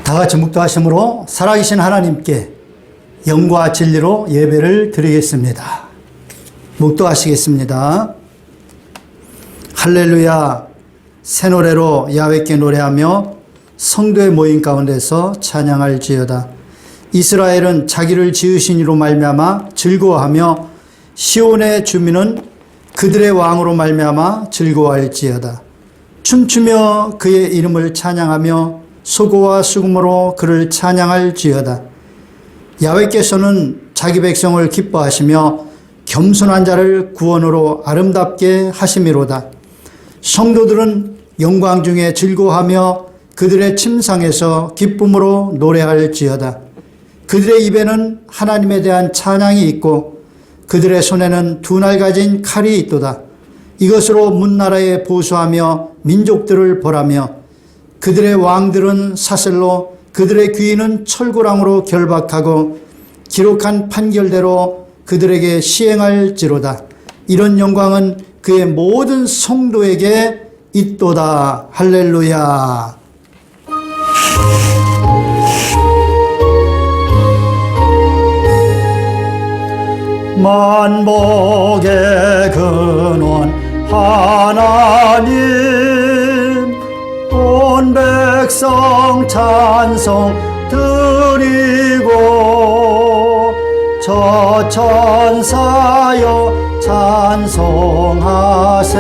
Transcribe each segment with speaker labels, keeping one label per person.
Speaker 1: 다 같이 묵도하심으로 살아계신 하나님께 영과 진리로 예배를 드리겠습니다. 묵도하시겠습니다. 할렐루야. 새 노래로 야훼께 노래하며 성도의 모임 가운데서 찬양할지어다. 이스라엘은 자기를 지으신 이로 말미암아 즐거워하며 시온의 주민은 그들의 왕으로 말미암아 즐거워할지어다. 춤추며 그의 이름을 찬양하며 소고와 수금으로 그를 찬양할지어다. 야훼께서는 자기 백성을 기뻐하시며 겸손한 자를 구원으로 아름답게 하심이로다. 성도들은 영광 중에 즐거워하며 그들의 침상에서 기쁨으로 노래할지어다. 그들의 입에는 하나님에 대한 찬양이 있고 그들의 손에는 두 날 가진 칼이 있도다. 이것으로 문나라에 보수하며 민족들을 벌하며 그들의 왕들은 사슬로 그들의 귀인은 철구랑으로 결박하고 기록한 판결대로 그들에게 시행할지로다. 이런 영광은 그의 모든 성도에게 있도다. 할렐루야. 만복의 근원 하나님, 온 백성 찬송 드리고 저 천사여 찬송하세.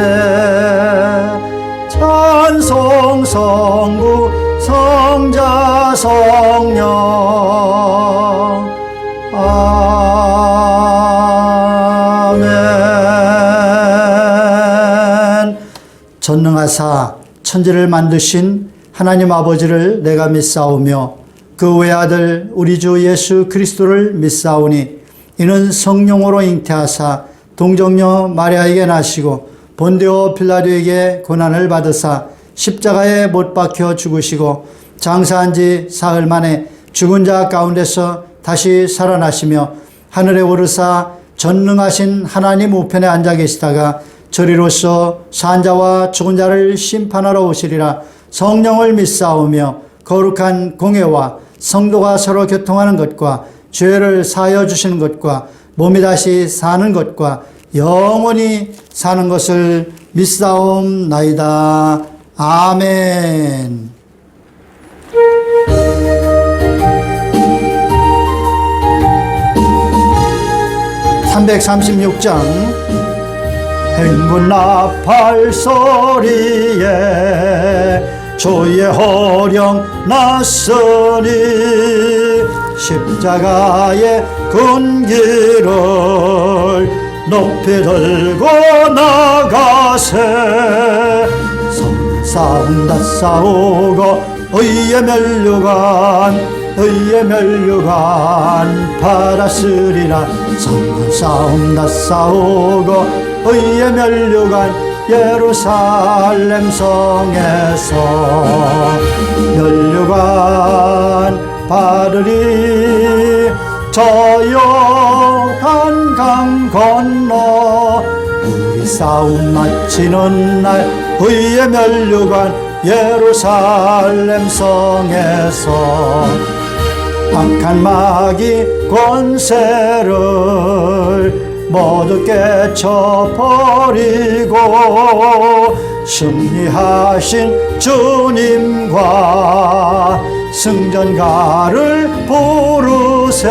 Speaker 1: 찬송 성부 성자 성령 아멘. 전능하사 천지를 만드신 하나님 아버지를 내가 믿사오며 그 외아들 우리 주 예수 그리스도를 믿사오니 이는 성령으로 잉태하사 동정녀 마리아에게 나시고 본디오 빌라도에게 고난을 받으사 십자가에 못 박혀 죽으시고 장사한 지 사흘 만에 죽은 자 가운데서 다시 살아나시며 하늘에 오르사 전능하신 하나님 우편에 앉아 계시다가 저리로서 산 자와 죽은 자를 심판하러 오시리라. 성령을 믿사오며 거룩한 공회와 성도가 서로 교통하는 것과 죄를 사하여 주시는 것과 몸이 다시 사는 것과 영원히 사는 것을 믿사옵나이다. 아멘. (336장) 행군 나팔 소리에 주의 호령 났으니 십자가의 군기를 높이 들고 나가세. 싸움 다 싸우고 의의 멸류관 받았으리라. 싸움 다 싸우고 의의 멸류관 예루살렘 성에서 멸류관 받으리. 저 요단강 건너 우리 싸움 마치는 날 의의 멸류관 예루살렘 성에서 악한 마귀 권세를 모두 깨쳐버리고 승리하신 주님과 승전가를 부르세.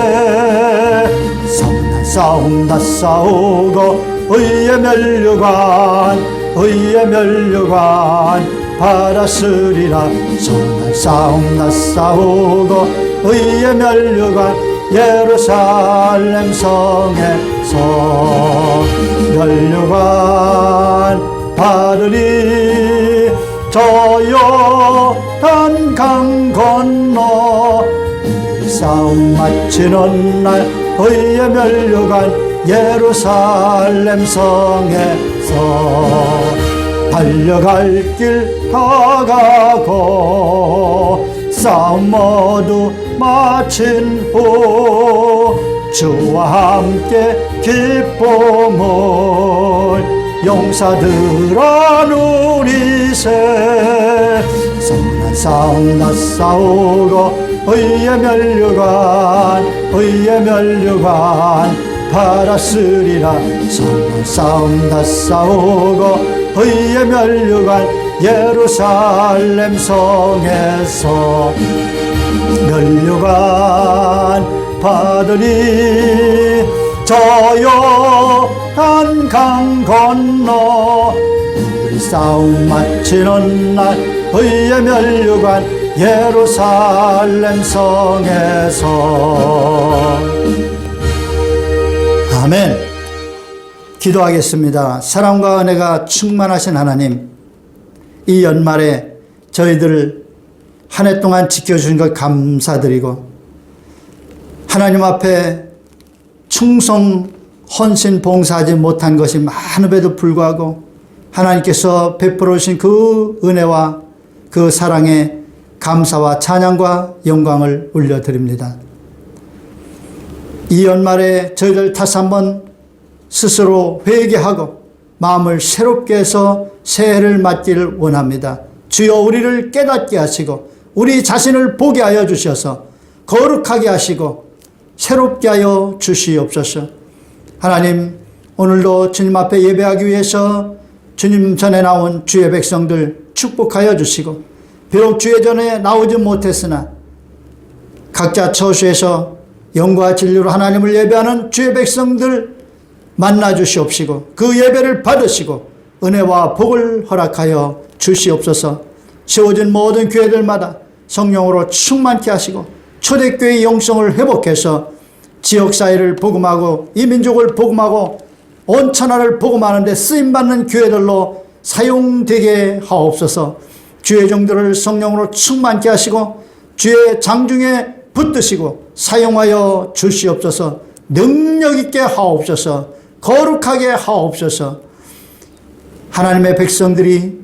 Speaker 1: 싸움 다 싸우고 의의 멸류관 받았으리라. 싸움 다 싸우고 의의 멸류관 예루살렘 성에서 멸류관 받으리. 저 요단강 건너 우리 싸움 마치는 날 의의 멸류관 예루살렘 성에서 달려갈 길 다 가고 싸움 모두 마친 후 주와 함께 기쁨을 용사들아 누리세. 선한 싸움 다 싸우고 의의 면류관 받았으리라. 선한 싸움 다 싸우고 의의 면류관 예루살렘 성에서 면류관 받으리. 저 요단강 건너 우리 싸움 마치는 날 의의 면류관 예루살렘 성에서. 아멘. 기도하겠습니다. 사랑과 은혜가 충만하신 하나님, 이 연말에 저희들을 한 해 동안 지켜주신 것 감사드리고, 하나님 앞에 충성 헌신 봉사하지 못한 것이 많음에도 불구하고 하나님께서 베풀어 주신 그 은혜와 그 사랑에 감사와 찬양과 영광을 올려드립니다. 이 연말에 저희들 다시 한번 스스로 회개하고 마음을 새롭게 해서 새해를 맞기를 원합니다. 주여 우리를 깨닫게 하시고 우리 자신을 보게 하여 주셔서 거룩하게 하시고 새롭게 하여 주시옵소서. 하나님, 오늘도 주님 앞에 예배하기 위해서 주님 전에 나온 주의 백성들 축복하여 주시고, 비록 주의 전에 나오지 못했으나 각자 처소에서 영과 진리로 하나님을 예배하는 주의 백성들 만나 주시옵시고 그 예배를 받으시고 은혜와 복을 허락하여 주시옵소서. 세워진 모든 교회들마다 성령으로 충만케 하시고 초대교회의 영성을 회복해서 지역사회를 복음하고 이 민족을 복음하고 온 천하를 복음하는 데 쓰임받는 교회들로 사용되게 하옵소서. 주의 종들을 성령으로 충만케 하시고 주의 장중에 붙드시고 사용하여 주시옵소서. 능력 있게 하옵소서. 거룩하게 하옵소서. 하나님의 백성들이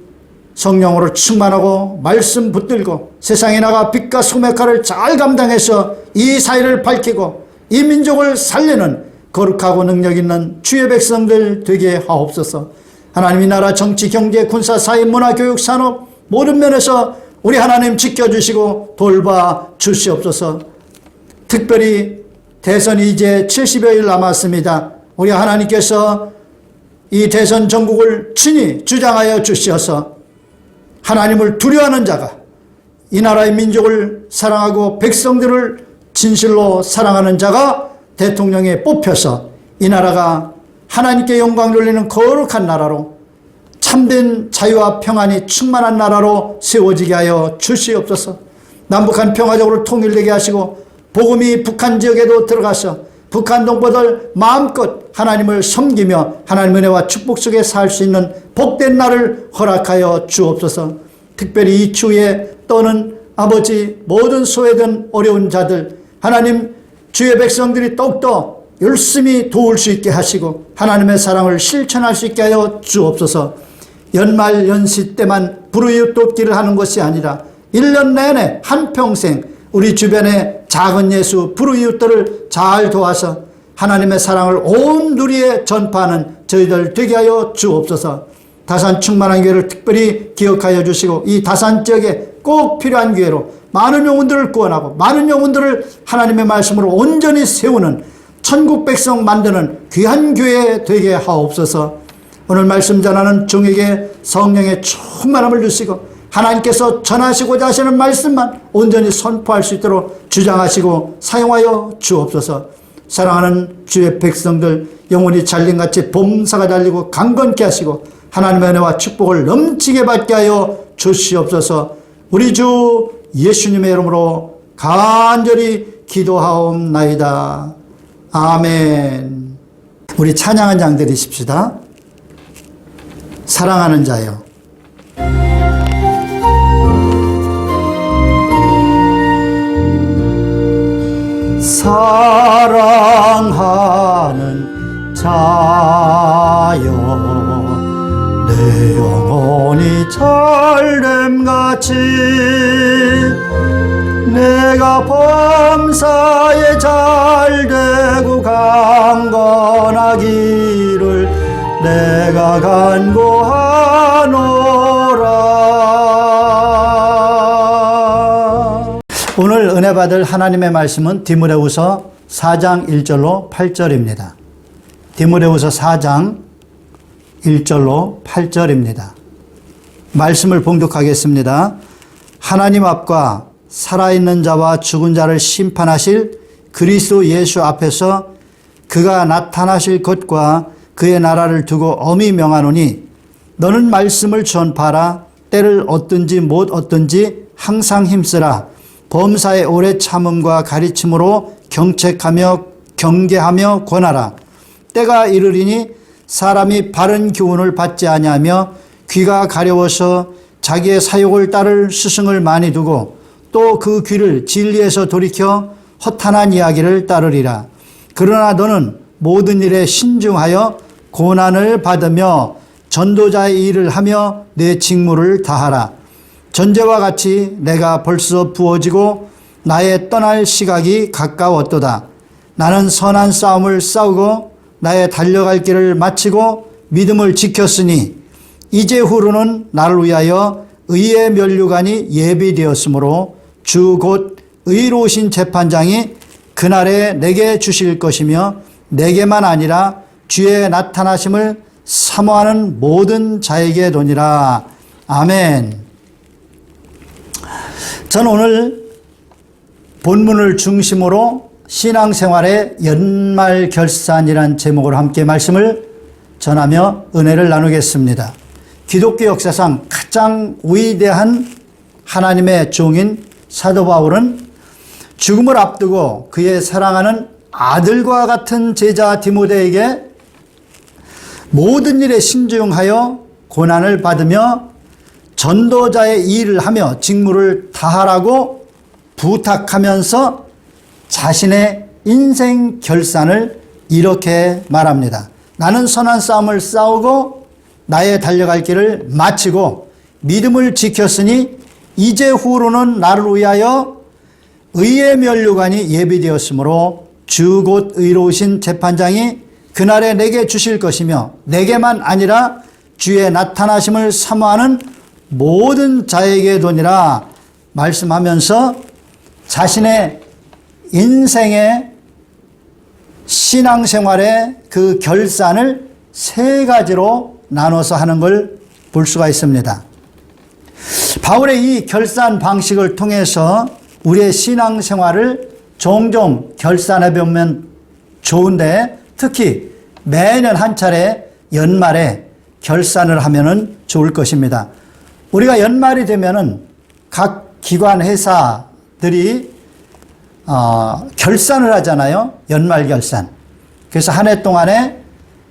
Speaker 1: 성령으로 충만하고 말씀 붙들고 세상에 나가 빛과 소금의 역할을 잘 감당해서 이 사회를 밝히고 이 민족을 살리는 거룩하고 능력 있는 주의 백성들 되게 하옵소서. 하나님이 나라 정치, 경제, 군사, 사회, 문화, 교육, 산업 모든 면에서 우리 하나님 지켜주시고 돌봐 주시옵소서. 특별히 대선이 이제 70여일 남았습니다. 우리 하나님께서 이 대선 전국을 친히 주장하여 주셔서 하나님을 두려워하는 자가 이 나라의 민족을 사랑하고 백성들을 진실로 사랑하는 자가 대통령에 뽑혀서 이 나라가 하나님께 영광 돌리는 거룩한 나라로 참된 자유와 평안이 충만한 나라로 세워지게 하여 주시옵소서. 남북한 평화적으로 통일되게 하시고 복음이 북한 지역에도 들어가서 북한 동포들 마음껏 하나님을 섬기며 하나님의 은혜와 축복 속에 살 수 있는 복된 날을 허락하여 주옵소서. 특별히 이 추위에 떠는 아버지 모든 소외된 어려운 자들 하나님 주의 백성들이 더욱더 열심히 도울 수 있게 하시고 하나님의 사랑을 실천할 수 있게 하여 주옵소서. 연말 연시 때만 불우이웃 돕기를 하는 것이 아니라 1년 내내 한평생 우리 주변의 작은 예수 불우이웃들을 잘 도와서 하나님의 사랑을 온 누리에 전파하는 저희들 되게 하여 주옵소서. 다산 충만한 교회를 특별히 기억하여 주시고 이 다산 지역에 꼭 필요한 교회로 많은 영혼들을 구원하고 많은 영혼들을 하나님의 말씀으로 온전히 세우는 천국 백성 만드는 귀한 교회 되게 하옵소서. 오늘 말씀 전하는 종에게 성령의 충만함을 주시고 하나님께서 전하시고자 하시는 말씀만 온전히 선포할 수 있도록 주장하시고 사용하여 주옵소서. 사랑하는 주의 백성들 영혼이 잘림같이 봄사가 달리고 강건케 하시고 하나님의 은혜와 축복을 넘치게 받게 하여 주시옵소서. 우리 주 예수님의 이름으로 간절히 기도하옵나이다. 아멘. 우리 찬양한 장 드리십시다. 사랑하는 자요. 사랑하는 자여 내 영혼이 잘됨같이 내가 범사에 잘되고 강건하기를 내가 간구하노라. 은혜 받을 하나님의 말씀은 디모데후서 4장 1절로 8절입니다. 디모데후서 4장 1절로 8절입니다. 말씀을 봉독하겠습니다. 하나님 앞과 살아있는 자와 죽은 자를 심판하실 그리스도 예수 앞에서 그가 나타나실 것과 그의 나라를 두고 엄히 명하노니 너는 말씀을 전파하라. 때를 얻든지 못 얻든지 항상 힘쓰라. 범사에 오래 참음과 가르침으로 경책하며 경계하며 권하라. 때가 이르리니 사람이 바른 교훈을 받지 아니하며 귀가 가려워서 자기의 사욕을 따를 스승을 많이 두고 또 그 귀를 진리에서 돌이켜 허탄한 이야기를 따르리라. 그러나 너는 모든 일에 신중하여 고난을 받으며 전도자의 일을 하며 내 직무를 다하라. 전제와 같이 내가 벌써 부어지고 나의 떠날 시각이 가까웠도다. 나는 선한 싸움을 싸우고 나의 달려갈 길을 마치고 믿음을 지켰으니 이제후로는 나를 위하여 의의 면류관이 예비되었으므로 주 곧 의로우신 재판장이 그날에 내게 주실 것이며 내게만 아니라 주의 나타나심을 사모하는 모든 자에게 도니라. 아멘. 저는 오늘 본문을 중심으로 신앙생활의 연말결산이란 제목으로 함께 말씀을 전하며 은혜를 나누겠습니다. 기독교 역사상 가장 위대한 하나님의 종인 사도 바울은 죽음을 앞두고 그의 사랑하는 아들과 같은 제자 디모데에게 모든 일에 신중하여 고난을 받으며 전도자의 일을 하며 직무를 다하라고 부탁하면서 자신의 인생 결산을 이렇게 말합니다. 나는 선한 싸움을 싸우고 나의 달려갈 길을 마치고 믿음을 지켰으니 이제후로는 나를 위하여 의의 면류관이 예비되었으므로 주 곧 의로우신 재판장이 그날에 내게 주실 것이며 내게만 아니라 주의 나타나심을 사모하는 모든 자에게 도니라 말씀하면서 자신의 인생의 신앙생활의 그 결산을 세 가지로 나눠서 하는 걸 볼 수가 있습니다. 바울의 이 결산 방식을 통해서 우리의 신앙생활을 종종 결산해 보면 좋은데 특히 매년 한 차례 연말에 결산을 하면 좋을 것입니다. 우리가 연말이 되면은 각 기관 회사들이 결산을 하잖아요. 연말 결산. 그래서 한 해 동안에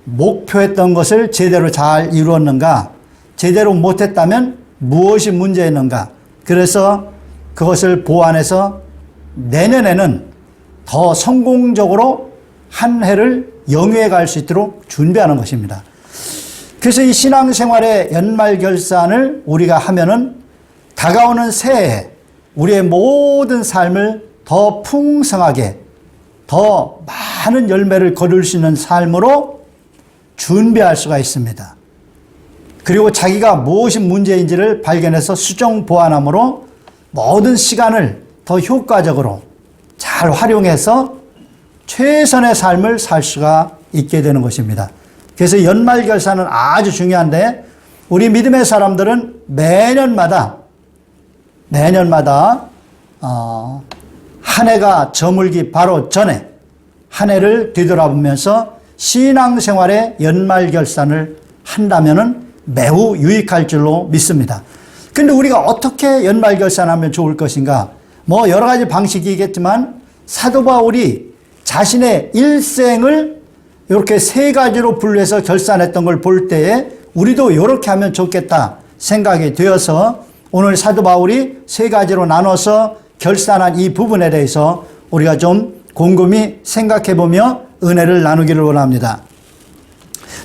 Speaker 1: 목표했던 것을 제대로 잘 이루었는가, 제대로 못했다면 무엇이 문제였는가. 그래서 그것을 보완해서 내년에는 더 성공적으로 한 해를 영위해 갈 수 있도록 준비하는 것입니다. 그래서 이 신앙생활의 연말 결산을 우리가 하면은 다가오는 새해 우리의 모든 삶을 더 풍성하게 더 많은 열매를 거둘 수 있는 삶으로 준비할 수가 있습니다. 그리고 자기가 무엇이 문제인지를 발견해서 수정 보완함으로 모든 시간을 더 효과적으로 잘 활용해서 최선의 삶을 살 수가 있게 되는 것입니다. 그래서 연말 결산은 아주 중요한데 우리 믿음의 사람들은 매년마다 한 해가 저물기 바로 전에 한 해를 뒤돌아보면서 신앙생활의 연말 결산을 한다면은 매우 유익할 줄로 믿습니다. 근데 우리가 어떻게 연말 결산하면 좋을 것인가? 뭐 여러 가지 방식이겠지만 사도 바울이 자신의 일생을 이렇게 세 가지로 분류해서 결산했던 걸 볼 때에 우리도 이렇게 하면 좋겠다 생각이 되어서 오늘 사도 바울이 세 가지로 나눠서 결산한 이 부분에 대해서 우리가 좀 곰곰이 생각해 보며 은혜를 나누기를 원합니다.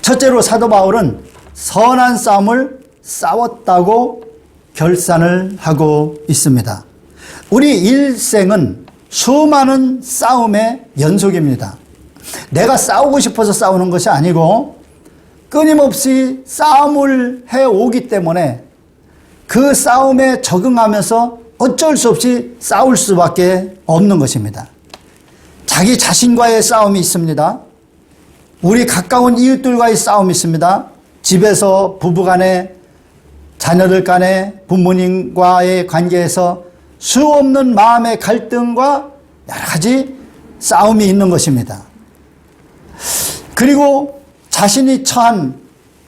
Speaker 1: 첫째로 사도 바울은 선한 싸움을 싸웠다고 결산을 하고 있습니다. 우리 일생은 수많은 싸움의 연속입니다. 내가 싸우고 싶어서 싸우는 것이 아니고 끊임없이 싸움을 해오기 때문에 그 싸움에 적응하면서 어쩔 수 없이 싸울 수밖에 없는 것입니다. 자기 자신과의 싸움이 있습니다. 우리 가까운 이웃들과의 싸움이 있습니다. 집에서 부부간에, 자녀들 간에, 부모님과의 관계에서 수없는 마음의 갈등과 여러 가지 싸움이 있는 것입니다. 그리고 자신이 처한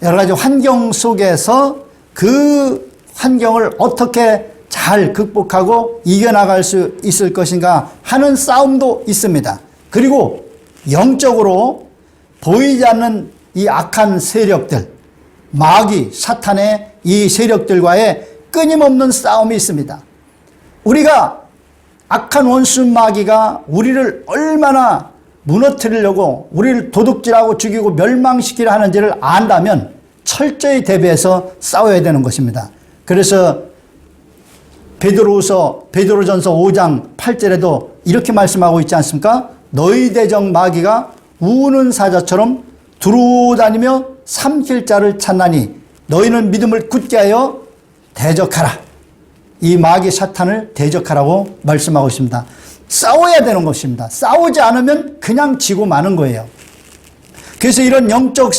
Speaker 1: 여러 가지 환경 속에서 그 환경을 어떻게 잘 극복하고 이겨나갈 수 있을 것인가 하는 싸움도 있습니다. 그리고 영적으로 보이지 않는 이 악한 세력들, 마귀, 사탄의 이 세력들과의 끊임없는 싸움이 있습니다. 우리가 악한 원수 마귀가 우리를 얼마나 무너뜨리려고 우리를 도둑질하고 죽이고 멸망시키려 하는지를 안다면 철저히 대비해서 싸워야 되는 것입니다. 그래서 베드로전서 5장 8절에도 이렇게 말씀하고 있지 않습니까? 너희 대적 마귀가 우는 사자처럼 두루다니며 삼킬 자를 찾나니 너희는 믿음을 굳게 하여 대적하라. 이 마귀 사탄을 대적하라고 말씀하고 있습니다. 싸워야 되는 것입니다. 싸우지 않으면 그냥 지고 마는 거예요. 그래서 이런 영적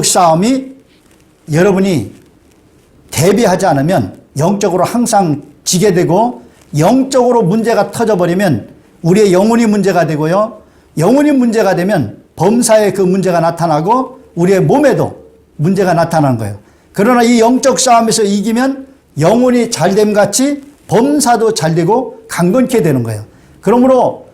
Speaker 1: 싸움이 여러분이 대비하지 않으면 영적으로 항상 지게 되고, 영적으로 문제가 터져버리면 우리의 영혼이 문제가 되고요. 영혼이 문제가 되면 범사에 그 문제가 나타나고 우리의 몸에도 문제가 나타나는 거예요. 그러나 이 영적 싸움에서 이기면 영혼이 잘됨 같이 범사도 잘되고 강건케 되는 거예요. 그러므로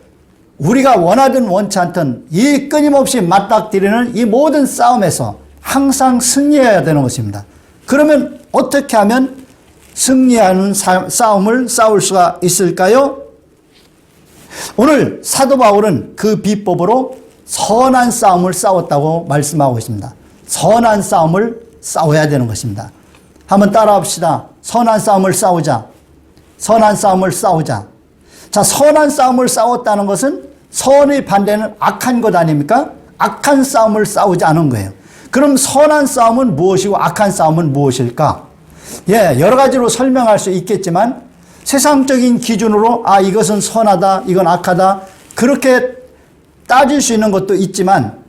Speaker 1: 우리가 원하든 원치 않든 이 끊임없이 맞닥뜨리는 이 모든 싸움에서 항상 승리해야 되는 것입니다. 그러면 어떻게 하면 승리하는 싸움을 싸울 수가 있을까요? 오늘 사도 바울은 그 비법으로 선한 싸움을 싸웠다고 말씀하고 있습니다. 선한 싸움을 싸워야 되는 것입니다. 한번 따라합시다. 선한 싸움을 싸우자. 선한 싸움을 싸우자. 자, 선한 싸움을 싸웠다는 것은 선의 반대는 악한 것 아닙니까? 악한 싸움을 싸우지 않은 거예요. 그럼 선한 싸움은 무엇이고 악한 싸움은 무엇일까? 여러 가지로 설명할 수 있겠지만 세상적인 기준으로 이것은 선하다, 이건 악하다, 그렇게 따질 수 있는 것도 있지만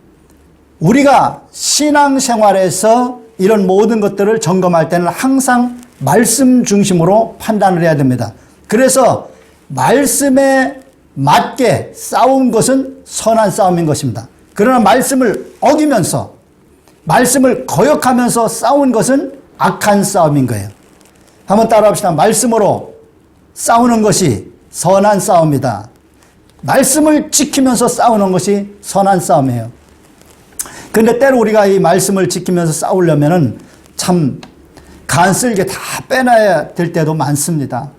Speaker 1: 우리가 신앙생활에서 이런 모든 것들을 점검할 때는 항상 말씀 중심으로 판단을 해야 됩니다. 그래서 말씀에 맞게 싸운 것은 선한 싸움인 것입니다. 그러나 말씀을 어기면서, 말씀을 거역하면서 싸운 것은 악한 싸움인 거예요. 한번 따라합시다. 말씀으로 싸우는 것이 선한 싸움이다. 말씀을 지키면서 싸우는 것이 선한 싸움이에요. 그런데 때로 우리가 이 말씀을 지키면서 싸우려면은 참 간쓸게 다 빼놔야 될 때도 많습니다.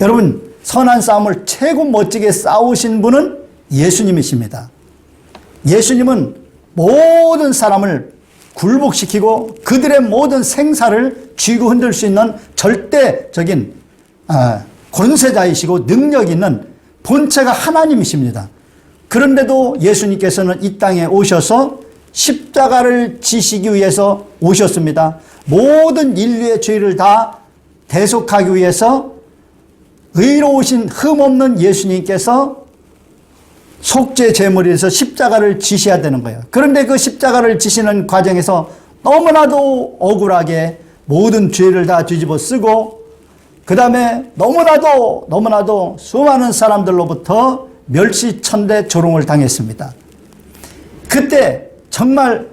Speaker 1: 여러분, 선한 싸움을 최고 멋지게 싸우신 분은 예수님이십니다. 예수님은 모든 사람을 굴복시키고 그들의 모든 생사를 쥐고 흔들 수 있는 절대적인 권세자이시고 능력 있는 본체가 하나님이십니다. 그런데도 예수님께서는 이 땅에 오셔서 십자가를 지시기 위해서 오셨습니다. 모든 인류의 죄를 다 대속하기 위해서 의로우신 흠없는 예수님께서 속죄 제물에서 십자가를 지셔야 되는 거예요. 그런데 그 십자가를 지시는 과정에서 너무나도 억울하게 모든 죄를 다 뒤집어 쓰고, 그 다음에 너무나도 수많은 사람들로부터 멸시천대 조롱을 당했습니다. 그때 정말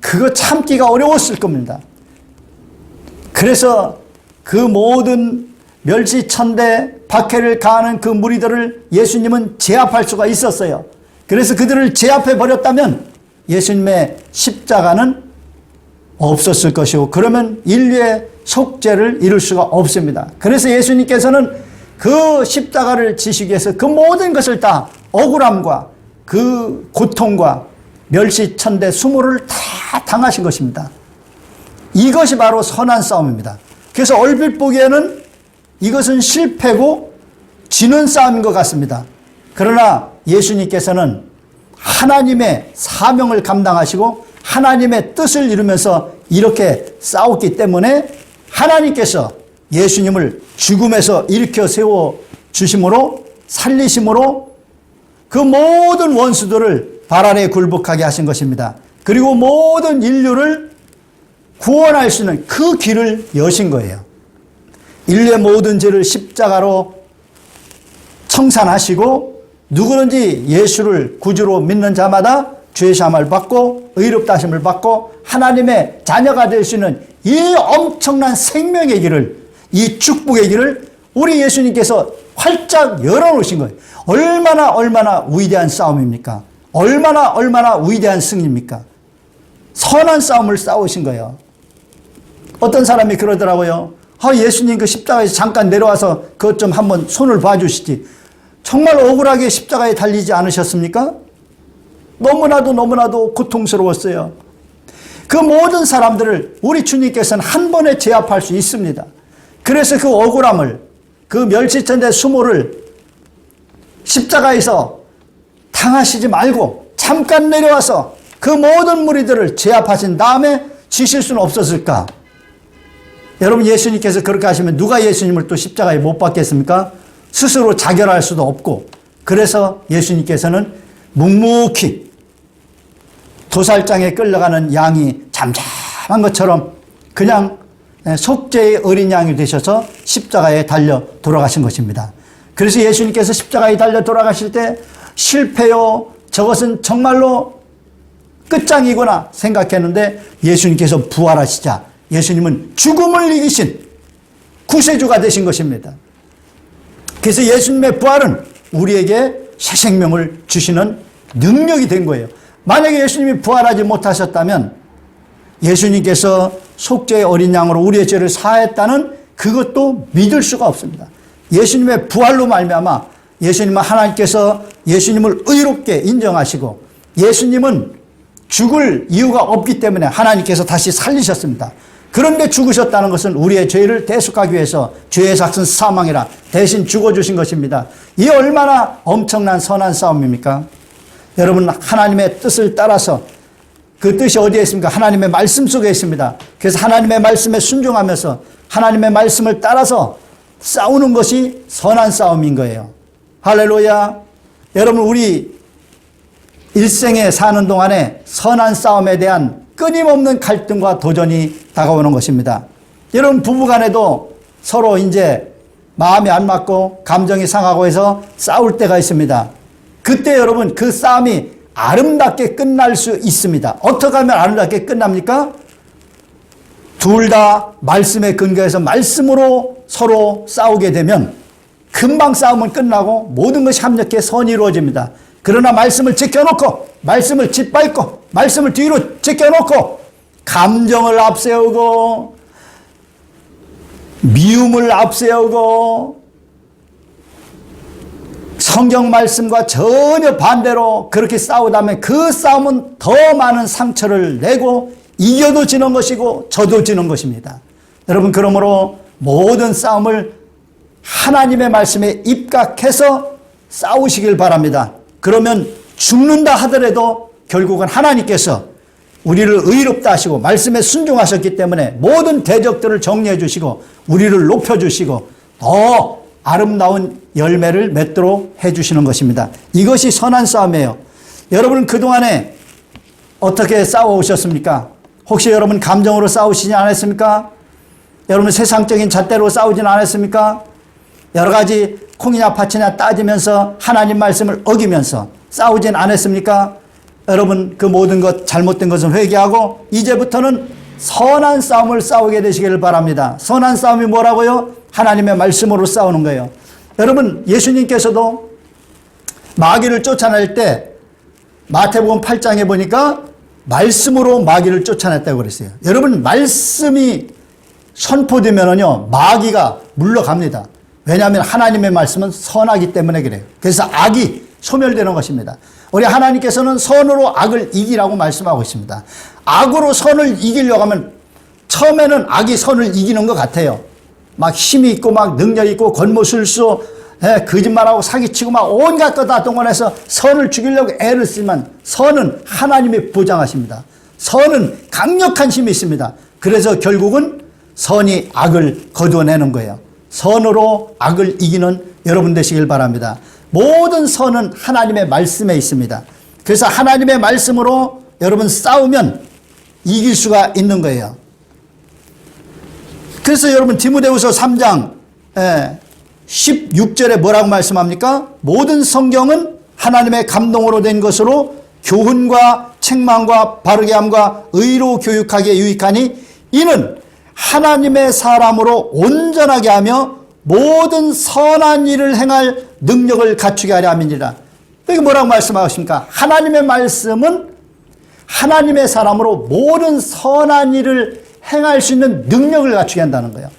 Speaker 1: 그거 참기가 어려웠을 겁니다. 그래서 그 모든 멸시천대 박해를 가하는 그 무리들을 예수님은 제압할 수가 있었어요. 그래서 그들을 제압해 버렸다면 예수님의 십자가는 없었을 것이고, 그러면 인류의 속죄를 이룰 수가 없습니다. 그래서 예수님께서는 그 십자가를 지시기 위해서 그 모든 것을 다, 억울함과 그 고통과 멸시천대 수모를 다 당하신 것입니다. 이것이 바로 선한 싸움입니다. 그래서 얼핏 보기에는 이것은 실패고 지는 싸움인 것 같습니다. 그러나 예수님께서는 하나님의 사명을 감당하시고 하나님의 뜻을 이루면서 이렇게 싸웠기 때문에 하나님께서 예수님을 죽음에서 일으켜 세워 주심으로, 살리심으로 그 모든 원수들을 발 아래 굴복하게 하신 것입니다. 그리고 모든 인류를 구원할 수 있는 그 길을 여신 거예요. 인류의 모든 죄를 십자가로 청산하시고 누구든지 예수를 구주로 믿는 자마다 죄 사함을 받고 의롭다 하심을 받고 하나님의 자녀가 될 수 있는 이 엄청난 생명의 길을, 이 축복의 길을 우리 예수님께서 활짝 열어놓으신 거예요. 얼마나 위대한 싸움입니까? 얼마나 위대한 승리입니까? 선한 싸움을 싸우신 거예요. 어떤 사람이 그러더라고요. 예수님 그 십자가에서 잠깐 내려와서 그것 좀 한번 손을 봐주시지. 정말 억울하게 십자가에 달리지 않으셨습니까? 너무나도 고통스러웠어요. 그 모든 사람들을 우리 주님께서는 한 번에 제압할 수 있습니다. 그래서 그 억울함을, 그 멸시천대 수모를 십자가에서 당하시지 말고 잠깐 내려와서 그 모든 무리들을 제압하신 다음에 지실 수는 없었을까? 여러분, 예수님께서 그렇게 하시면 누가 예수님을 또 십자가에 못 박겠습니까? 스스로 자결할 수도 없고, 그래서 예수님께서는 묵묵히 도살장에 끌려가는 양이 잠잠한 것처럼 그냥 속죄의 어린 양이 되셔서 십자가에 달려 돌아가신 것입니다. 그래서 예수님께서 십자가에 달려 돌아가실 때 실패요, 저것은 정말로 끝장이구나 생각했는데 예수님께서 부활하시자 예수님은 죽음을 이기신 구세주가 되신 것입니다. 그래서 예수님의 부활은 우리에게 새 생명을 주시는 능력이 된 거예요. 만약에 예수님이 부활하지 못하셨다면 예수님께서 속죄의 어린 양으로 우리의 죄를 사했다는 그것도 믿을 수가 없습니다. 예수님의 부활로 말미암아 예수님은 하나님께서 예수님을 의롭게 인정하시고 예수님은 죽을 이유가 없기 때문에 하나님께서 다시 살리셨습니다. 그런데 죽으셨다는 것은 우리의 죄를 대속하기 위해서 죄의 삭은 사망이라 대신 죽어주신 것입니다. 이 얼마나 엄청난 선한 싸움입니까? 여러분, 하나님의 뜻을 따라서, 그 뜻이 어디에 있습니까? 하나님의 말씀 속에 있습니다. 그래서 하나님의 말씀에 순종하면서 하나님의 말씀을 따라서 싸우는 것이 선한 싸움인 거예요. 할렐루야. 여러분, 우리 일생에 사는 동안에 선한 싸움에 대한 끊임없는 갈등과 도전이 다가오는 것입니다. 여러분, 부부간에도 서로 이제 마음이 안 맞고 감정이 상하고 해서 싸울 때가 있습니다. 그때 여러분, 그 싸움이 아름답게 끝날 수 있습니다. 어떻게 하면 아름답게 끝납니까? 둘 다 말씀에 근거해서 말씀으로 서로 싸우게 되면 금방 싸움은 끝나고 모든 것이 합력해 선이 이루어집니다. 그러나 말씀을 지켜놓고, 말씀을 짓밟고, 말씀을 뒤로 지켜놓고 감정을 앞세우고 미움을 앞세우고 성경 말씀과 전혀 반대로 그렇게 싸우다면 그 싸움은 더 많은 상처를 내고 이겨도 지는 것이고 져도 지는 것입니다. 여러분, 그러므로 모든 싸움을 하나님의 말씀에 입각해서 싸우시길 바랍니다. 그러면 죽는다 하더라도 결국은 하나님께서 우리를 의롭다 하시고 말씀에 순종하셨기 때문에 모든 대적들을 정리해 주시고 우리를 높여 주시고 더 아름다운 열매를 맺도록 해주시는 것입니다. 이것이 선한 싸움이에요. 여러분, 그동안에 어떻게 싸워오셨습니까? 혹시 여러분 감정으로 싸우시지 않았습니까? 여러분 세상적인 잣대로 싸우진 않았습니까? 여러 가지 콩이냐 팥이냐 따지면서 하나님 말씀을 어기면서 싸우진 않았습니까? 여러분, 그 모든 것, 잘못된 것은 회개하고 이제부터는 선한 싸움을 싸우게 되시기를 바랍니다. 선한 싸움이 뭐라고요? 하나님의 말씀으로 싸우는 거예요. 여러분, 예수님께서도 마귀를 쫓아낼 때 마태복음 8장에 보니까 말씀으로 마귀를 쫓아냈다고 그랬어요. 여러분, 말씀이 선포되면은요, 마귀가 물러갑니다. 왜냐하면 하나님의 말씀은 선하기 때문에 그래요. 그래서 악이 소멸되는 것입니다. 우리 하나님께서는 선으로 악을 이기라고 말씀하고 있습니다. 악으로 선을 이기려고 하면 처음에는 악이 선을 이기는 것 같아요. 막 힘이 있고 막 능력이 있고 권모술수, 거짓말하고 사기치고 막 온갖 것 다 동원해서 선을 죽이려고 애를 쓰지만 선은 하나님이 보장하십니다. 선은 강력한 힘이 있습니다. 그래서 결국은 선이 악을 거두어내는 거예요. 선으로 악을 이기는 여러분 되시길 바랍니다. 모든 선은 하나님의 말씀에 있습니다. 그래서 하나님의 말씀으로 여러분 싸우면 이길 수가 있는 거예요. 그래서 여러분 디모데후서 3장 16절에 뭐라고 말씀합니까? 모든 성경은 하나님의 감동으로 된 것으로 교훈과 책망과 바르게 함과 의로 교육하기에 유익하니 이는 하나님의 사람으로 온전하게 하며 모든 선한 일을 행할 능력을 갖추게 하려 함이니라. 여기 뭐라고 말씀하십니까? 하나님의 말씀은 하나님의 사람으로 모든 선한 일을 행할 수 있는 능력을 갖추게 한다는 거예요.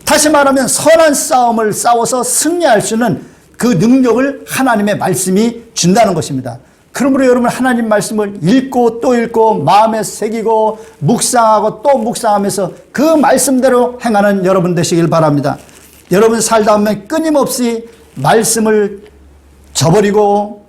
Speaker 1: 다시 말하면 선한 싸움을 싸워서 승리할 수 있는 그 능력을 하나님의 말씀이 준다는 것입니다. 그러므로 여러분 하나님 말씀을 읽고 또 읽고 마음에 새기고 묵상하고 또 묵상하면서 그 말씀대로 행하는 여러분 되시길 바랍니다. 여러분 살다 보면 끊임없이 말씀을 저버리고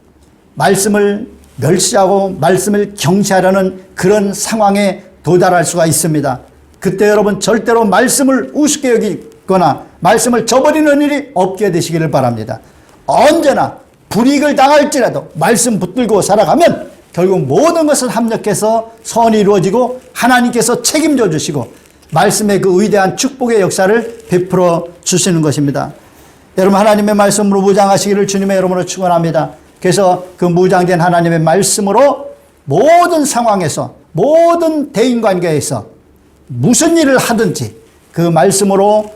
Speaker 1: 말씀을 멸시하고 말씀을 경시하려는 그런 상황에 도달할 수가 있습니다. 그때 여러분 절대로 말씀을 우습게 여기거나 말씀을 저버리는 일이 없게 되시기를 바랍니다. 언제나 불이익을 당할지라도 말씀 붙들고 살아가면 결국 모든 것을 합력해서 선이 이루어지고 하나님께서 책임져 주시고 말씀의 그 위대한 축복의 역사를 베풀어 주시는 것입니다. 여러분 하나님의 말씀으로 무장하시기를 주님의 이름으로 축원합니다. 그래서 그 무장된 하나님의 말씀으로 모든 상황에서 모든 대인관계에서 무슨 일을 하든지 그 말씀으로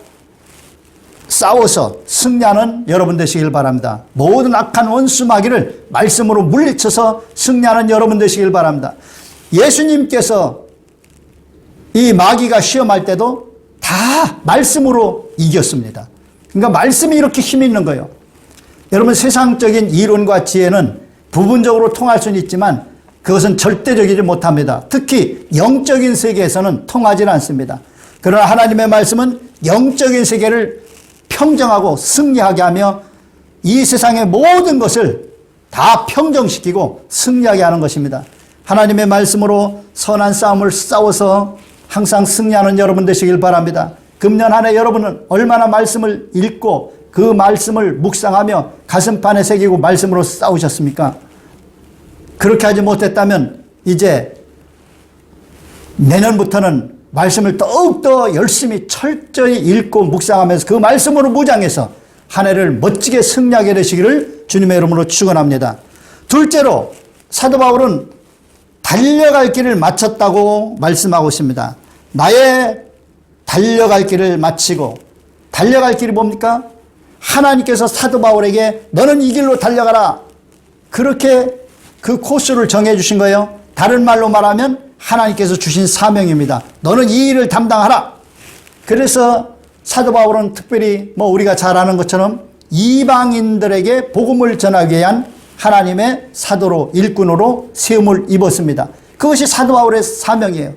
Speaker 1: 싸워서 승리하는 여러분 되시길 바랍니다. 모든 악한 원수 마귀를 말씀으로 물리쳐서 승리하는 여러분 되시길 바랍니다. 예수님께서 이 마귀가 시험할 때도 다 말씀으로 이겼습니다. 그러니까 말씀이 이렇게 힘이 있는 거예요. 여러분 세상적인 이론과 지혜는 부분적으로 통할 수는 있지만 그것은 절대적이지 못합니다. 특히 영적인 세계에서는 통하지 않습니다. 그러나 하나님의 말씀은 영적인 세계를 평정하고 승리하게 하며 이 세상의 모든 것을 다 평정시키고 승리하게 하는 것입니다. 하나님의 말씀으로 선한 싸움을 싸워서 항상 승리하는 여러분 되시길 바랍니다. 금년 한 해 여러분은 얼마나 말씀을 읽고 그 말씀을 묵상하며 가슴판에 새기고 말씀으로 싸우셨습니까? 그렇게 하지 못했다면 이제 내년부터는 말씀을 더욱더 열심히 철저히 읽고 묵상하면서 그 말씀으로 무장해서 한 해를 멋지게 승리하게 되시기를 주님의 이름으로 축원합니다. 둘째로 사도 바울은 달려갈 길을 마쳤다고 말씀하고 있습니다. 나의 달려갈 길을 마치고, 달려갈 길이 뭡니까? 하나님께서 사도 바울에게 너는 이 길로 달려가라, 그렇게 그 코스를 정해 주신 거예요. 다른 말로 말하면 하나님께서 주신 사명입니다. 너는 이 일을 담당하라. 그래서 사도 바울은 특별히 우리가 잘 아는 것처럼 이방인들에게 복음을 전하기 위한 하나님의 사도로, 일꾼으로 세움을 입었습니다. 그것이 사도 바울의 사명이에요.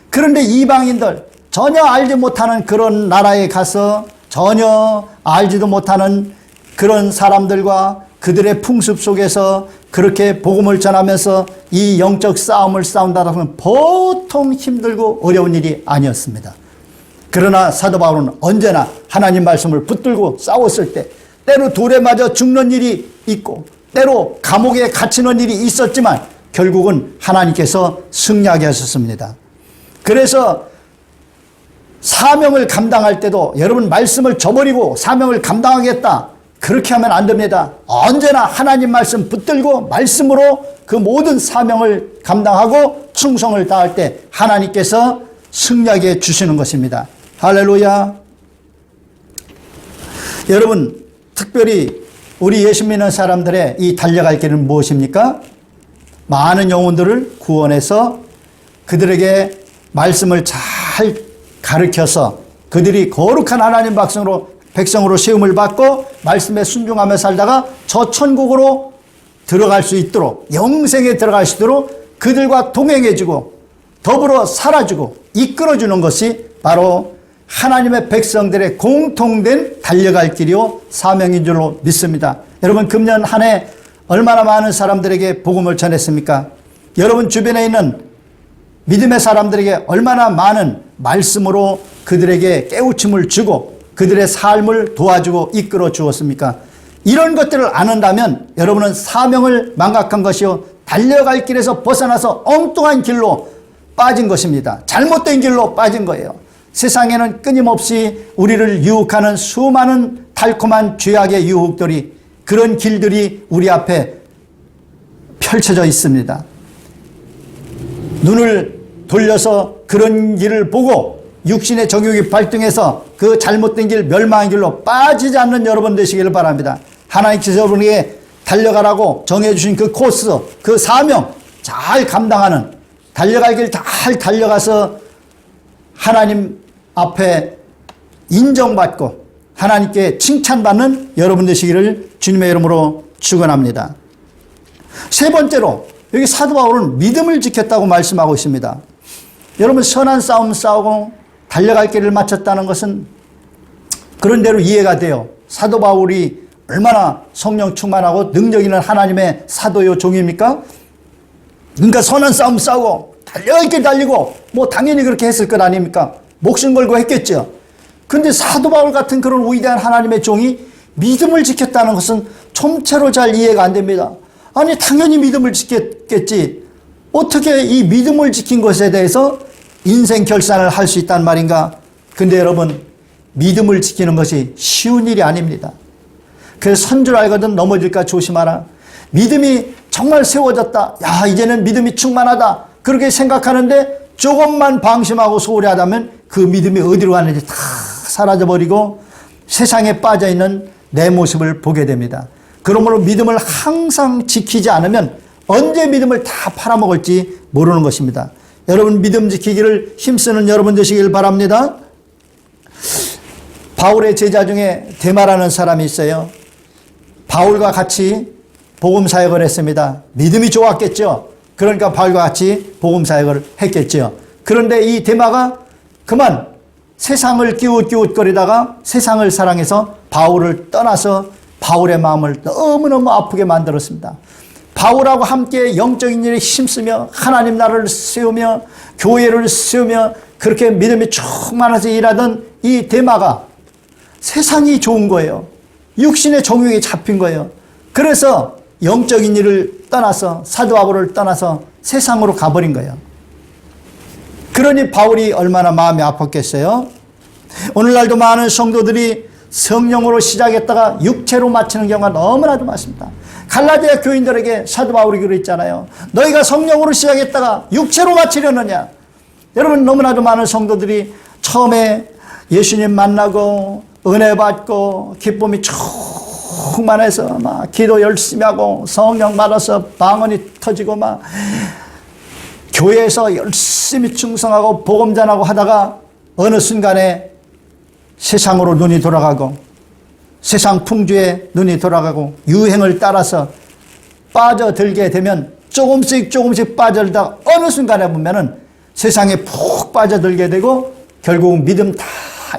Speaker 1: 그런데 이방인들, 전혀 알지 못하는 그런 나라에 가서 전혀 알지도 못하는 그런 사람들과 그들의 풍습 속에서 그렇게 복음을 전하면서 이 영적 싸움을 싸운다고 하면 보통 힘들고 어려운 일이 아니었습니다. 그러나 사도 바울은 언제나 하나님 말씀을 붙들고 싸웠을 때 때로 돌에 맞아 죽는 일이 있고 때로 감옥에 갇히는 일이 있었지만 결국은 하나님께서 승리하게 하셨습니다. 그래서 사명을 감당할 때도 여러분 말씀을 저버리고 사명을 감당하겠다, 그렇게 하면 안 됩니다. 언제나 하나님 말씀 붙들고 말씀으로 그 모든 사명을 감당하고 충성을 다할 때 하나님께서 승리하게 주시는 것입니다. 할렐루야. 여러분 특별히 우리 예수 믿는 사람들의 이 달려갈 길은 무엇입니까? 많은 영혼들을 구원해서 그들에게 말씀을 잘 가르쳐서 그들이 거룩한 하나님 백성으로 세움을 받고 말씀에 순종하며 살다가 저 천국으로 들어갈 수 있도록, 영생에 들어갈 수 있도록 그들과 동행해주고 더불어 살아주고 이끌어주는 것이 바로 하나님의 백성들의 공통된 달려갈 길이요 사명인 줄로 믿습니다. 여러분 금년 한 해 얼마나 많은 사람들에게 복음을 전했습니까? 여러분 주변에 있는 믿음의 사람들에게 얼마나 많은 말씀으로 그들에게 깨우침을 주고 그들의 삶을 도와주고 이끌어 주었습니까? 이런 것들을 안 한다면 여러분은 사명을 망각한 것이요, 달려갈 길에서 벗어나서 엉뚱한 길로 빠진 것입니다. 잘못된 길로 빠진 거예요. 세상에는 끊임없이 우리를 유혹하는 수많은 달콤한 죄악의 유혹들이, 그런 길들이 우리 앞에 펼쳐져 있습니다. 눈을 돌려서 그런 길을 보고 육신의 정욕이 발동해서 그 잘못된 길, 멸망의 길로 빠지지 않는 여러분 되시기를 바랍니다. 하나님께서 여러분에게 달려가라고 정해주신 그 코스, 그 사명 잘 감당하는, 달려갈 길 잘 달려가서 하나님 앞에 인정받고 하나님께 칭찬받는 여러분 되시기를 주님의 이름으로 축원합니다. 세 번째로 여기 사도 바울은 믿음을 지켰다고 말씀하고 있습니다. 여러분, 선한 싸움 싸우고 달려갈 길을 마쳤다는 것은 그런 대로 이해가 돼요. 사도 바울이 얼마나 성령 충만하고 능력 있는 하나님의 사도요 종입니까? 그러니까 선한 싸움 싸우고 달려갈 길 달리고 뭐 당연히 그렇게 했을 것 아닙니까? 목숨 걸고 했겠죠. 그런데 사도 바울 같은 그런 위대한 하나님의 종이 믿음을 지켰다는 것은 좀채로 잘 이해가 안 됩니다. 아니, 당연히 믿음을 지켰겠지. 어떻게 이 믿음을 지킨 것에 대해서 인생 결산을 할 수 있단 말인가? 근데 여러분, 믿음을 지키는 것이 쉬운 일이 아닙니다. 그래서 선 줄 알거든 넘어질까 조심하라. 믿음이 정말 세워졌다. 야, 이제는 믿음이 충만하다. 그렇게 생각하는데 조금만 방심하고 소홀히 하다면 그 믿음이 어디로 가는지 다 사라져버리고 세상에 빠져있는 내 모습을 보게 됩니다. 그러므로 믿음을 항상 지키지 않으면 언제 믿음을 다 팔아먹을지 모르는 것입니다. 여러분, 믿음 지키기를 힘쓰는 여러분 되시길 바랍니다. 바울의 제자 중에 데마라는 사람이 있어요. 바울과 같이 복음 사역을 했습니다. 믿음이 좋았겠죠. 그러니까 바울과 같이 복음 사역을 했겠죠. 그런데 이 데마가 그만 세상을 기웃기웃거리다가 세상을 사랑해서 바울을 떠나서 바울의 마음을 너무너무 아프게 만들었습니다. 바울하고 함께 영적인 일에 힘쓰며 하나님 나라를 세우며 교회를 세우며 그렇게 믿음이 충만해서 일하던 이 데마가 세상이 좋은 거예요. 육신의 정욕에 잡힌 거예요. 그래서 영적인 일을 떠나서 사도 바울을 떠나서 세상으로 가버린 거예요. 그러니 바울이 얼마나 마음이 아팠겠어요. 오늘날도 많은 성도들이 성령으로 시작했다가 육체로 마치는 경우가 너무나도 많습니다. 갈라디아 교인들에게 사도 바울이 그랬잖아요. 너희가 성령으로 시작했다가 육체로 마치려느냐. 여러분, 너무나도 많은 성도들이 처음에 예수님 만나고 은혜 받고 기쁨이 충만해서 막 기도 열심히 하고 성령 받아서 방언이 터지고 막 교회에서 열심히 충성하고 복음 전하고 하다가 어느 순간에 세상으로 눈이 돌아가고 세상 풍조에 눈이 돌아가고 유행을 따라서 빠져들게 되면 조금씩 빠져들다가 어느 순간에 보면은 세상에 푹 빠져들게 되고 결국 믿음 다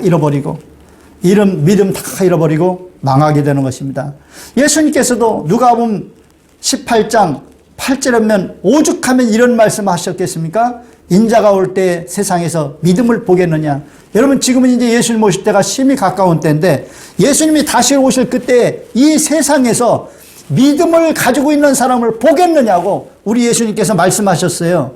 Speaker 1: 잃어버리고 믿음 다 잃어버리고 망하게 되는 것입니다. 예수님께서도 누가복음 18장 8절에 보면 오죽하면 이런 말씀하셨겠습니까? 인자가 올 때 세상에서 믿음을 보겠느냐. 여러분, 지금은 이제 예수님 오실 때가 심히 가까운 때인데 예수님이 다시 오실 그때 이 세상에서 믿음을 가지고 있는 사람을 보겠느냐고 우리 예수님께서 말씀하셨어요.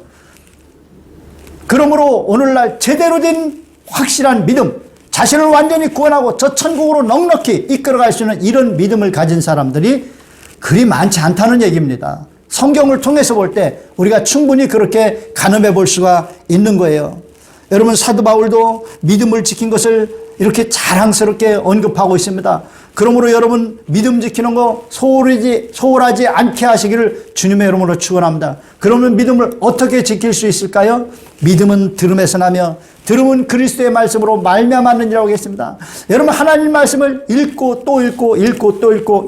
Speaker 1: 그러므로 오늘날 제대로 된 확실한 믿음, 자신을 완전히 구원하고 저 천국으로 넉넉히 이끌어갈 수 있는 이런 믿음을 가진 사람들이 그리 많지 않다는 얘기입니다. 성경을 통해서 볼 때 우리가 충분히 그렇게 가늠해 볼 수가 있는 거예요. 여러분, 사도 바울도 믿음을 지킨 것을 이렇게 자랑스럽게 언급하고 있습니다. 그러므로 여러분, 믿음 지키는 거 소홀하지 않게 하시기를 주님의 이름으로 축원합니다. 그러면 믿음을 어떻게 지킬 수 있을까요? 믿음은 들음에서 나며 들음은 그리스도의 말씀으로 말미암았느니라고 했습니다. 여러분, 하나님 말씀을 읽고 또 읽고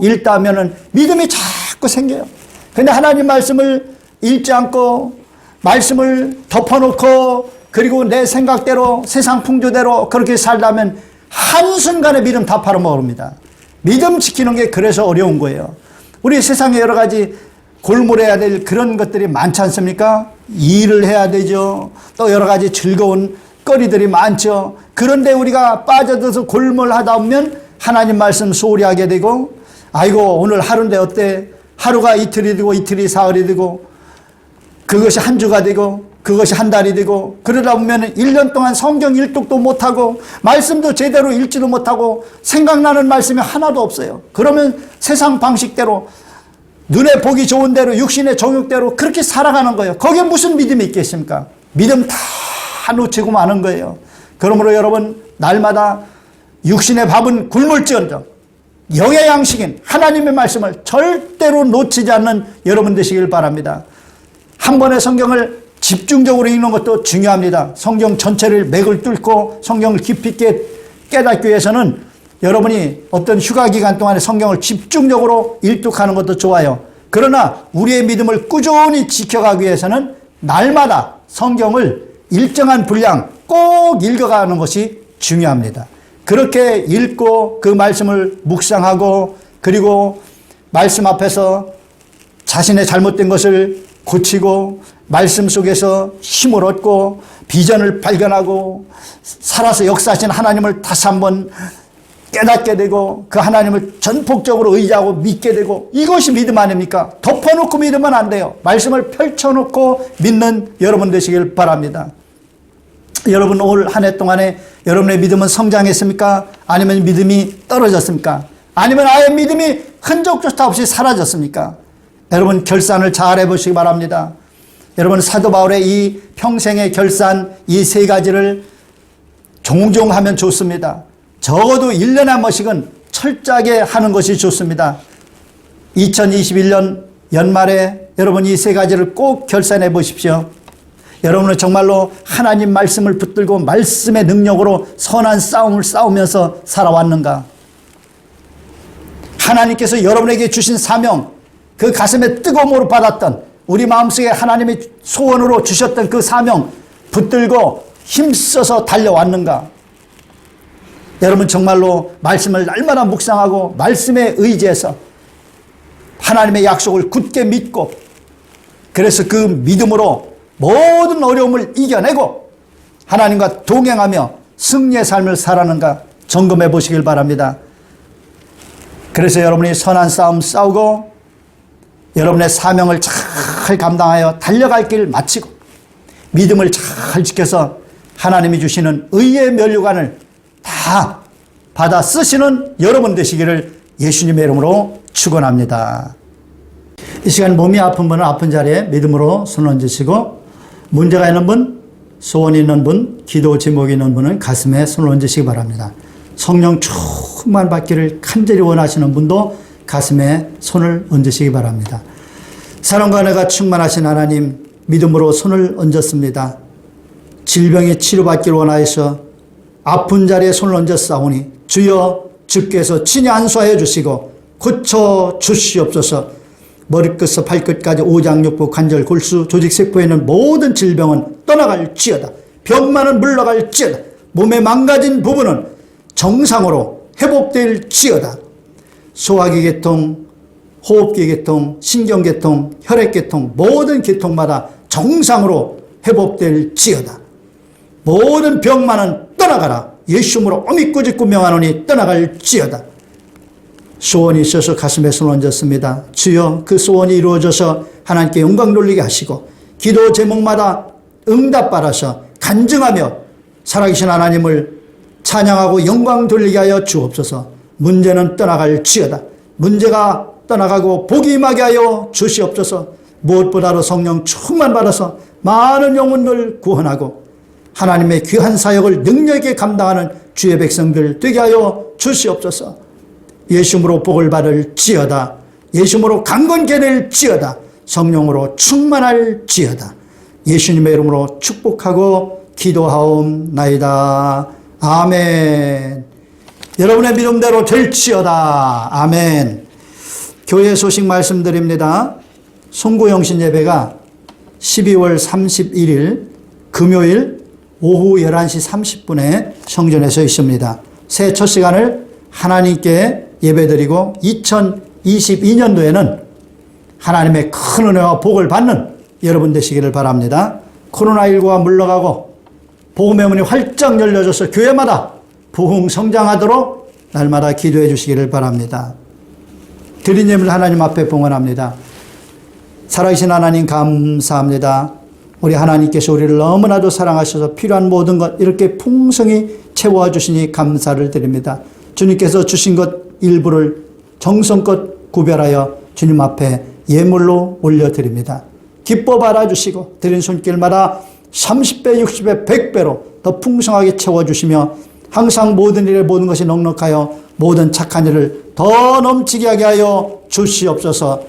Speaker 1: 읽다 하면은 믿음이 자꾸 생겨요. 근데 하나님 말씀을 읽지 않고 말씀을 덮어놓고 그리고 내 생각대로 세상 풍조대로 그렇게 살다면 한순간에 믿음 다 팔아먹습니다. 믿음 지키는 게 그래서 어려운 거예요. 우리 세상에 여러 가지 골몰해야 될 그런 것들이 많지 않습니까? 일을 해야 되죠. 또 여러 가지 즐거운 거리들이 많죠. 그런데 우리가 빠져들어서 골몰하다 보면 하나님 말씀 소홀히 하게 되고, 아이고 오늘 하루인데 어때? 하루가 이틀이 되고 이틀이 사흘이 되고, 그것이 한 주가 되고 그것이 한 달이 되고, 그러다 보면 1년 동안 성경 일독도 못하고 말씀도 제대로 읽지도 못하고 생각나는 말씀이 하나도 없어요. 그러면 세상 방식대로 눈에 보기 좋은 대로 육신의 정욕대로 그렇게 살아가는 거예요. 거기에 무슨 믿음이 있겠습니까? 믿음 다 놓치고 마는 거예요. 그러므로 여러분, 날마다 육신의 밥은 굶을지언정 영의 양식인 하나님의 말씀을 절대로 놓치지 않는 여러분 되시길 바랍니다. 한 번의 성경을 집중적으로 읽는 것도 중요합니다. 성경 전체를 맥을 뚫고 성경을 깊이 있게 깨닫기 위해서는 여러분이 어떤 휴가 기간 동안에 성경을 집중적으로 일독하는 것도 좋아요. 그러나 우리의 믿음을 꾸준히 지켜가기 위해서는 날마다 성경을 일정한 분량 꼭 읽어가는 것이 중요합니다. 그렇게 읽고 그 말씀을 묵상하고, 그리고 말씀 앞에서 자신의 잘못된 것을 고치고 말씀 속에서 힘을 얻고 비전을 발견하고 살아서 역사하신 하나님을 다시 한번 깨닫게 되고 그 하나님을 전폭적으로 의지하고 믿게 되고, 이것이 믿음 아닙니까? 덮어놓고 믿으면 안 돼요. 말씀을 펼쳐놓고 믿는 여러분 되시길 바랍니다. 여러분, 올 한 해 동안에 여러분의 믿음은 성장했습니까? 아니면 믿음이 떨어졌습니까? 아니면 아예 믿음이 흔적조차 없이 사라졌습니까? 여러분, 결산을 잘 해보시기 바랍니다. 여러분, 사도 바울의 이 평생의 결산, 이 세 가지를 종종 하면 좋습니다. 적어도 1년에 한 번씩은 철저하게 하는 것이 좋습니다. 2021년 연말에 여러분 이 세 가지를 꼭 결산해 보십시오. 여러분은 정말로 하나님 말씀을 붙들고 말씀의 능력으로 선한 싸움을 싸우면서 살아왔는가? 하나님께서 여러분에게 주신 사명, 그 가슴에 뜨거움으로 받았던, 우리 마음속에 하나님의 소원으로 주셨던 그 사명 붙들고 힘써서 달려왔는가? 여러분 정말로 말씀을 날마다 묵상하고 말씀에 의지해서 하나님의 약속을 굳게 믿고, 그래서 그 믿음으로 모든 어려움을 이겨내고 하나님과 동행하며 승리의 삶을 살아는가 점검해 보시길 바랍니다. 그래서 여러분이 선한 싸움 싸우고 여러분의 사명을 잘 감당하여 달려갈 길 마치고 믿음을 잘 지켜서 하나님이 주시는 의의 면류관을 다 받아 쓰시는 여러분 되시기를 예수님의 이름으로 축원합니다. 이 시간 몸이 아픈 분은 아픈 자리에 믿음으로 손 얹으시고, 문제가 있는 분, 소원이 있는 분, 기도 제목이 있는 분은 가슴에 손을 얹으시기 바랍니다. 성령 충만 받기를 간절히 원하시는 분도 가슴에 손을 얹으시기 바랍니다. 사랑과 은혜가 충만하신 하나님, 믿음으로 손을 얹었습니다. 질병의 치료받기를 원하여서 아픈 자리에 손을 얹었사오니 주여, 주께서 친히 안수하여 주시고 고쳐 주시옵소서. 머리끝에서 발끝까지 오장육부, 관절, 골수, 조직, 세포에 있는 모든 질병은 떠나갈지어다. 병만은 물러갈지어다. 몸의 망가진 부분은 정상으로 회복될지어다. 소화기 계통, 호흡기 계통, 신경계통, 혈액계통, 모든 계통마다 정상으로 회복될지어다. 모든 병만은 떠나가라. 예수님으로 어미꾸짓고 명하노니 떠나갈지어다. 소원이 있어서 가슴에 손 얹었습니다. 주여, 그 소원이 이루어져서 하나님께 영광 돌리게 하시고 기도 제목마다 응답받아서 간증하며 살아계신 하나님을 찬양하고 영광 돌리게 하여 주옵소서. 문제는 떠나갈지어다. 문제가 떠나가고 복이 임하게 하여 주시옵소서. 무엇보다도 성령 충만 받아서 많은 영혼을 구원하고 하나님의 귀한 사역을 능력 있게 감당하는 주의 백성들 되게 하여 주시옵소서. 예수님으로 복을 받을지어다. 예수님으로 강건케 될지어다. 성령으로 충만할지어다. 예수님의 이름으로 축복하고 기도하옵나이다. 아멘. 여러분의 믿음대로 될지어다. 아멘. 교회 소식 말씀드립니다. 송구영신 예배가 12월 31일 금요일 오후 11시 30분에 성전에서 있습니다. 새해 첫 시간을 하나님께 예배드리고 2022년도에는 하나님의 큰 은혜와 복을 받는 여러분 되시기를 바랍니다. 코로나19가 물러가고 복음의 문이 활짝 열려져서 교회마다 부흥 성장하도록 날마다 기도해 주시기를 바랍니다. 드린 예물 하나님 앞에 봉헌합니다. 살아계신 하나님 감사합니다. 우리 하나님께서 우리를 너무나도 사랑하셔서 필요한 모든 것 이렇게 풍성히 채워주시니 감사를 드립니다. 주님께서 주신 것 일부를 정성껏 구별하여 주님 앞에 예물로 올려드립니다. 기뻐 받아주시고 드린 손길마다 30배, 60배, 100배로 더 풍성하게 채워주시며 항상 모든 일에 모든 것이 넉넉하여 모든 착한 일을 더 넘치게 하게 하여 주시옵소서.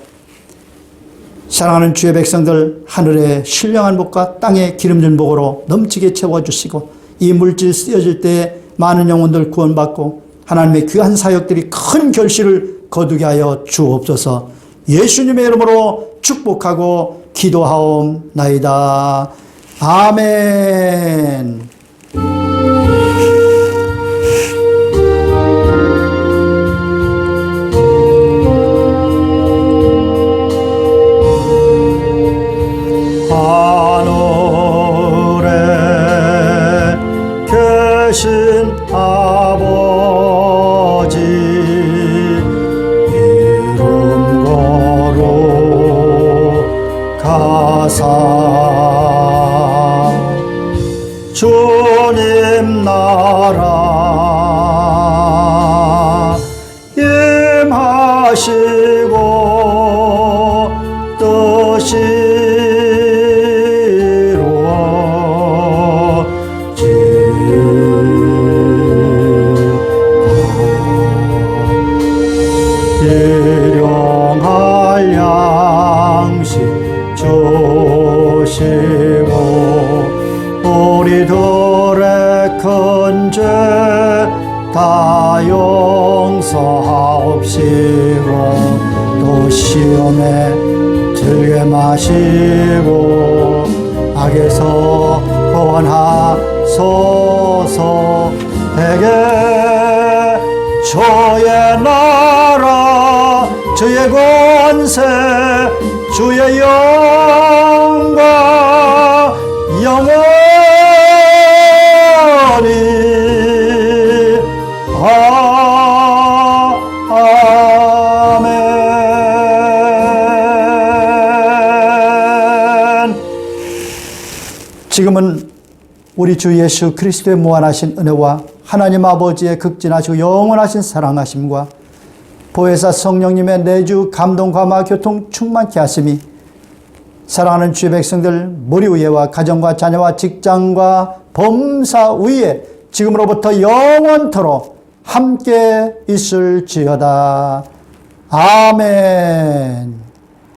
Speaker 1: 사랑하는 주의 백성들 하늘의 신령한 복과 땅의 기름진 복으로 넘치게 채워주시고 이 물질 쓰여질 때 많은 영혼들 구원받고 하나님의 귀한 사역들이 큰 결실을 거두게 하여 주옵소서. 예수님의 이름으로 축복하고 기도하옵나이다. 아멘. 하늘에 계신 아버지 이름 거룩하사 주님 나라 임하시고 뜻이 일용할 양식 주시고 우리들의 큰 죄 다 용서하옵시고 또 시험에 들게 마시고 악에서 구원하소서. 대개 주의 나라 주의 권세 주의 영광 영원히 아멘. 지금은 우리 주 예수 그리스도의 무한하신 은혜와 하나님 아버지의 극진하시고 영원하신 사랑하심과 보혜사 성령님의 내주 감동 감화 교통 충만케 하심이 사랑하는 주의 백성들 무리 위에와 가정과 자녀와 직장과 범사 위에 지금으로부터 영원토록 함께 있을지어다. 아멘.